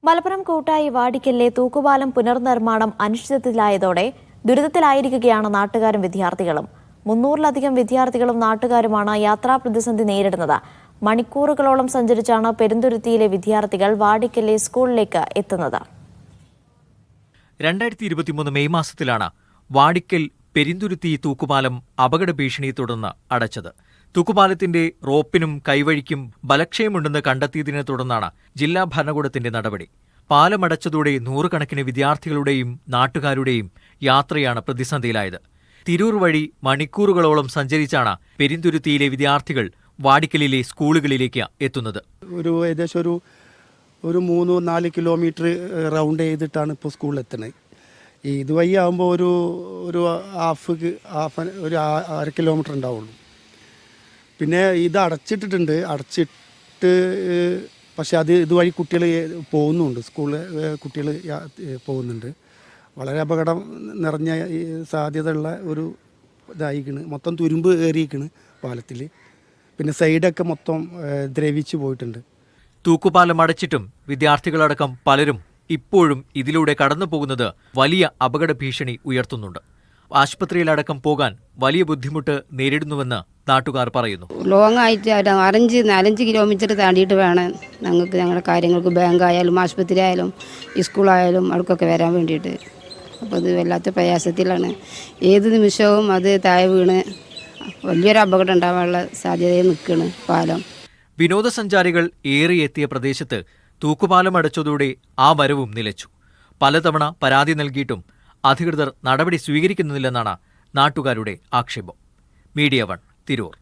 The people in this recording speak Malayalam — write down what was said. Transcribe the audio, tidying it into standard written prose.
മലപ്പുറം കൂട്ടായി വാടിക്കലിലെ തൂക്കുപാലം പുനർനിർമ്മാണം അനിശ്ചിതത്വത്തിലായതോടെ ദുരിതത്തിലായിരിക്കുകയാണ് നാട്ടുകാരും വിദ്യാർത്ഥികളും. 300-ലധികം വിദ്യാർത്ഥികളും നാട്ടുകാരുമാണ് യാത്രാ പ്രതിസന്ധി നേരിടുന്നത്. മണിക്കൂറുകളോളം സഞ്ചരിച്ചാണ് പെരുന്തുരുത്തിയിലെ വിദ്യാർത്ഥികൾ വാടിക്കലിലെ സ്കൂളിലേക്ക് എത്തുന്നത്. 2023 മെയ് മാസത്തിലാണ് വാടിക്കൽ പെരുന്തുരുത്തി തൂക്കുപാലം അപകട ഭീഷണിയെ തുടർന്ന് അടച്ചത്. തൂക്കുപാലത്തിന്റെ റോപ്പിനും കൈവഴിക്കും ബലക്ഷയമുണ്ടെന്ന് കണ്ടെത്തിയതിനെ തുടർന്നാണ് ജില്ലാ ഭരണകൂടത്തിന്റെ നടപടി. പാലമടച്ചതോടെ നൂറുകണക്കിന് വിദ്യാർത്ഥികളുടെയും നാട്ടുകാരുടെയും യാത്രയാണ് പ്രതിസന്ധിയിലായത്. തിരൂർ വഴി മണിക്കൂറുകളോളം സഞ്ചരിച്ചാണ് പെരുന്തുരുത്തിയിലെ വിദ്യാർത്ഥികൾ വാടിക്കലിലെ സ്കൂളുകളിലേക്ക് എത്തുന്നത്. ഏകദേശം ഒരു 3-4 കിലോമീറ്റർ റൗണ്ട് ചെയ്തിട്ടാണ് ഇപ്പോൾ സ്കൂളിൽ എത്തുന്നത്. ഇതുവഴി ആകുമ്പോൾ ഒരു അര കിലോമീറ്റർ ഉണ്ടാവുള്ളൂ. പിന്നെ ഇത് അടച്ചിട്ട് പക്ഷെ ഇതുവഴി കുട്ടികൾ പോകുന്നുണ്ട്, സ്കൂളിൽ കുട്ടികൾ പോകുന്നുണ്ട്. വളരെ അപകടം നിറഞ്ഞ സാധ്യതയുള്ള ഒരു ഇതായിക്കണ്. മൊത്തം തുരുമ്പ് കയറിയിരിക്കണ് പാലത്തിൽ. പിന്നെ സൈഡൊക്കെ മൊത്തം ദ്രവിച്ചു പോയിട്ടുണ്ട്. തൂക്കുപാലം അടച്ചിട്ടും വിദ്യാർത്ഥികളടക്കം പലരും ഇപ്പോഴും ഇതിലൂടെ കടന്നു പോകുന്നത് വലിയ അപകട ഭീഷണി ഉയർത്തുന്നുണ്ട്. ആശുപത്രിയിലടക്കം പോകാൻ വലിയ ബുദ്ധിമുട്ട് നേരിടുന്നുവെന്ന് നാട്ടുകാർ പറയുന്നു. ലോങ് ആയിട്ട് 4-5 കിലോമീറ്റർ താണ്ടിയിട്ട് വേണം ഞങ്ങൾക്ക് ഞങ്ങളുടെ കാര്യങ്ങൾക്ക്, ബാങ്കായാലും ആശുപത്രി ആയാലും സ്കൂളായാലും അവിടേക്കൊക്കെ വരാൻ വേണ്ടിയിട്ട്. അപ്പോൾ ഇത് വല്ലാത്ത പ്രയാസത്തിലാണ്. ഏത് നിമിഷവും അത് താഴെ വീണ് വലിയൊരു അപകടം ഉണ്ടാവാനുള്ള സാധ്യതയിൽ നിൽക്കുകയാണ് പാലം. വിനോദസഞ്ചാരികൾ ഏറെ എത്തിയ പ്രദേശത്ത് തൂക്കുപാലം അടച്ചതോടെ ആ വരവും നിലച്ചു. പലതവണ പരാതി നൽകിയിട്ടും അധികൃതർ നടപടി സ്വീകരിക്കുന്നില്ലെന്നാണ് നാട്ടുകാരുടെ ആക്ഷേപം. മീഡിയ 1 തിരൂർ.